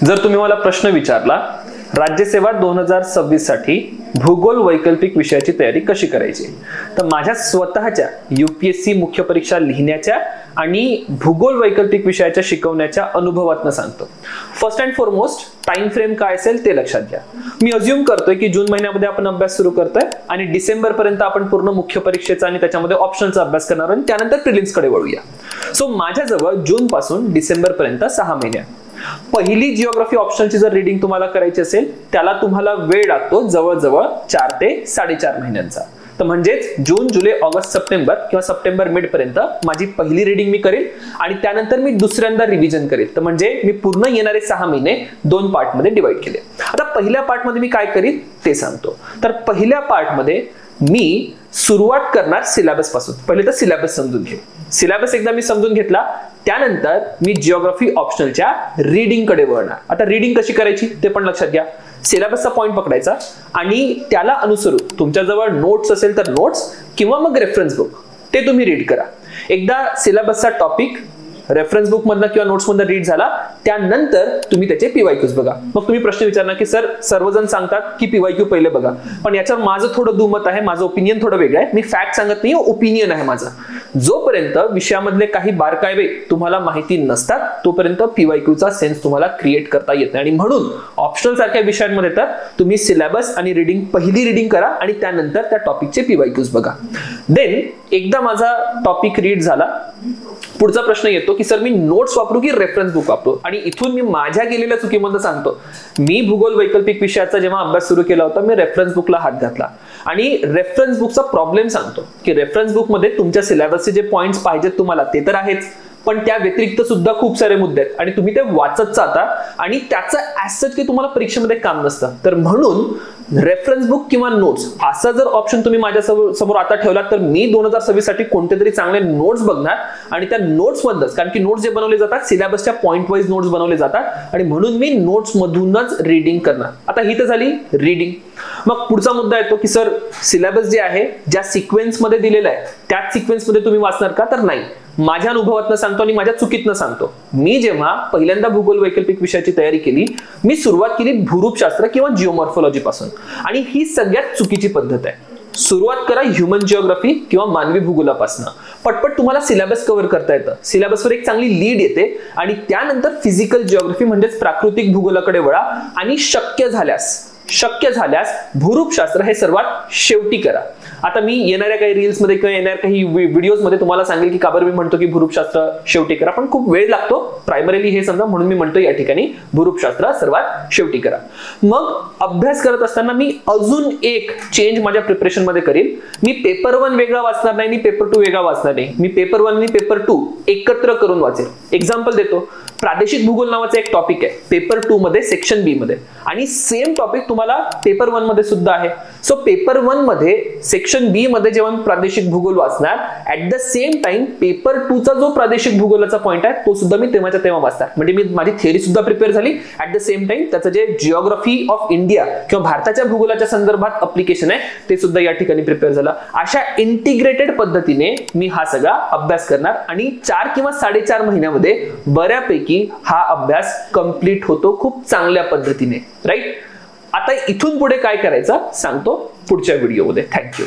जर तुम्ही मला प्रश्न विचारला राज्यसेवा 2026 साठी भूगोल वैकल्पिक विषयाची तयारी कशी करायची, तर माझ्या स्वतःच्या यूपीएससी मुख्य परीक्षा लिहिण्याच्या आणि भूगोल वैकल्पिक विषयाच्या शिकवण्याच्या अनुभवातून सांगतो. First and foremost time frame काय असेल ते लक्षात घ्या. मी अज्युम करतोय की जून महिन्यामध्ये आपण अभ्यास सुरू करतोय आणि डिसेंबर पर्यंत आपण पूर्ण मुख्य परीक्षेचा आणि त्याच्यामध्ये ऑप्शनचा अभ्यास करणार आणि त्यानंतर प्रिलिम्स कडे वळूया. सो माझ्याजवळ जून पासून डिसेंबर पर्यंत 6 महिने. पहिली जिओग्राफी ऑप्शनची जर रीडिंग तुम्हाला करायची असेल त्याला तुम्हाला वेळ लागतो जवळजवळ 4 ते 4.5 महिन्यांचा. तर म्हणजेच जून, जुलै, ऑगस्ट, सप्टेंबर किंवा सप्टेंबर मिड पर्यंत माझी पहिली रीडिंग मी करेल आणि त्यानंतर मी दुसऱ्यांदा रिव्हिजन करेल. तर म्हणजे मी पूर्ण येणारे 6 महिने 2 पार्ट मध्ये डिवाइड केले. आता पहिल्या पार्ट मध्ये मी काय करीन ते सांगतो. तर पहिल्या पार्ट मध्ये मी सुरुवात करणार सिलेबस पासून. पहिले तर सिलेबस समजून घे. सिलेबस एकदा मी समजून घेतला त्यानंतर मी जिओग्राफी ऑप्शनलच्या रीडिंग कडे वळणार. आता रीडिंग कशी करायची ते पण लक्षात घ्या. सिलेबसचा पॉइंट पकडायचा आणि त्याला अनुसरून तुमच्याजवळ नोट्स असेल तर नोट्स किंवा मग रेफरन्स बुक ते तुम्ही रीड करा. एकदा सिलेबसचा टॉपिक रेफरन्स बुक मधनं किंवा नोट्स मधनं रीड झाला त्यानंतर तुम्ही त्याचे पीवायक्यूज बघा. मग तुम्ही प्रश्न विचारणार की सर सर्वजण सांगतात की पीवायक्यू पहिले बघा, पण याच्यावर माझं थोडं दुमत आहे, माझं ओपिनियन थोडं वेगळं आहे. मी फॅक्ट सांगत नाही, ओपिनियन आहे माझं. जोपर्यंत विषयामधले काही बारकावे तुम्हाला माहिती नसतात तोपर्यंत पीवायक्यूचा सेन्स तुम्हाला क्रिएट करता येत नाही. आणि म्हणून ऑप्शनल सारख्या विषयांमध्ये तर तुम्ही सिलेबस आणि रीडिंग पहिली रीडिंग करा आणि त्यानंतर त्या टॉपिकचे पीवायक्यूज बघा. देन एकदा माझा टॉपिक रीड झाला पुढचा प्रश्न येतो की सर मी नोट्स वापरू की रेफरन्स बुक वापरू. आणि इथून मी माझ्या गेलेल्या चुकीमध्ये सांगतो. मी भूगोल वैकल्पिक विषयाचा जेव्हा अभ्यास सुरू केला होता मी रेफरन्स बुकला हात घातला आणि रेफरन्स बुकचा प्रॉब्लेम सांगतो की रेफरन्स बुक मध्ये तुमच्या सिलेबसचे जे पॉइंट्स पाहिजेत तुम्हाला ते तर आहेच, पण त्या व्यतिरिक्त सुद्धा खूप सारे मुद्दे आहेत आणि तुम्ही ते वाचत जाता आणि त्याचं ऍज सच की तुम्हाला परीक्षेमध्ये काम नसतं. तर म्हणून रेफरन्स बुक किंवा नोट्स असा जर ऑप्शन तुम्ही माझ्या समोर आता ठेवला तर मी 2026 साठी कोणते तरी चांगले नोट्स बघणार आणि त्या नोट्स मधूनच, कारण की नोट्स जे बनवले जातात सिलेबसच्या पॉइंट वाईज नोट्स बनवले जातात आणि म्हणून मी नोट्स मधूनच रीडिंग करणार. आता ही तर झाली रीडिंग. मग पुढचा मुद्दा येतो की सर सिलेबस जे आहे ज्या सिक्वेन्स मध्ये दिलेला आहे त्याच सिक्वेन्स मध्ये तुम्ही वाचणार का, तर नाही. माझ्या अनुभवातनं सांगतो आणि माझ्या चुकीतनं सांगतो. मी जेव्हा पहिल्यांदा भूगोल वैकल्पिक विषयाची तयारी केली मी सुरुवात केली भूरूपशास्त्र किंवा जिओमॉर्फॉलॉजी पासून आणि ही सगळ्यात चुकीची पद्धत आहे. सुरुवात करा ह्युमन जिओग्राफी किंवा मानवी भूगोलापासून. पटपट तुम्हाला सिलेबस कव्हर करता येतं, सिलेबसवर एक चांगली लीड येते आणि त्यानंतर फिजिकल जिओग्राफी म्हणजेच प्राकृतिक भूगोलाकडे वळा आणि शक्य झाल्यास भूरूपशास्त्र हे सर्वात शेवटी करा. आता मी येणाऱ्या काही रील्स मध्ये किंवा येणाऱ्या काही व्हिडिओज मध्ये तुम्हाला सांगेल की का बरं मी म्हणतो की भूरूपशास्त्र शेवटी करा, पण खूप वेळ लागतो प्रायमरीली हे समजा, म्हणून मी म्हणतो या ठिकाणी भूरूपशास्त्र सर्वात शेवटी करा. मग अभ्यास करत असताना मी अजून एक चेंज माझ्या प्रिपरेशन मध्ये करेल. मी पेपर 1 वेगळा वाचणार नाही आणि पेपर 2 वेगळा वाचणार नाही. मी पेपर 1 आणि पेपर 2 एकत्र करून वाचेल. एक्झाम्पल देतो. प्रादेशिक भूगोल नावाचा एक टॉपिक आहे पेपर 2 मध्ये सेक्शन बी मध्ये आणि सेम टॉपिक तुम्हाला पेपर 1 मध्ये सुद्धा आहे. सो पेपर 1 मध्ये सेक्शन बी मध्ये जेव्हा मी प्रादेशिक भूगोल वाचणार at the same time paper 2 चा जो प्रादेशिक भूगोलाचा पॉइंट आहे तो सुद्धा मी तेव्हा वाचणार. म्हणजे मी माझी थिअरी सुद्धा प्रिपेअर झाली ऍट द सेम टाइम त्याचं जे जिओग्राफी ऑफ इंडिया किंवा भारताच्या भूगोलाच्या संदर्भात अप्लिकेशन आहे ते सुद्धा या ठिकाणी प्रिपेअर झालं. अशा इंटिग्रेटेड पद्धतीने मी हा सगळा अभ्यास करणार आणि 4 किंवा 4.5 महिन्यामध्ये बऱ्यापैकी हा अभ्यास कंप्लीट होतो खूप चांगल्या पद्धतीने. राईट. आता इथून पुढे काय करायचं सांगतो पुढच्या व्हिडिओमध्ये. थँक्यू.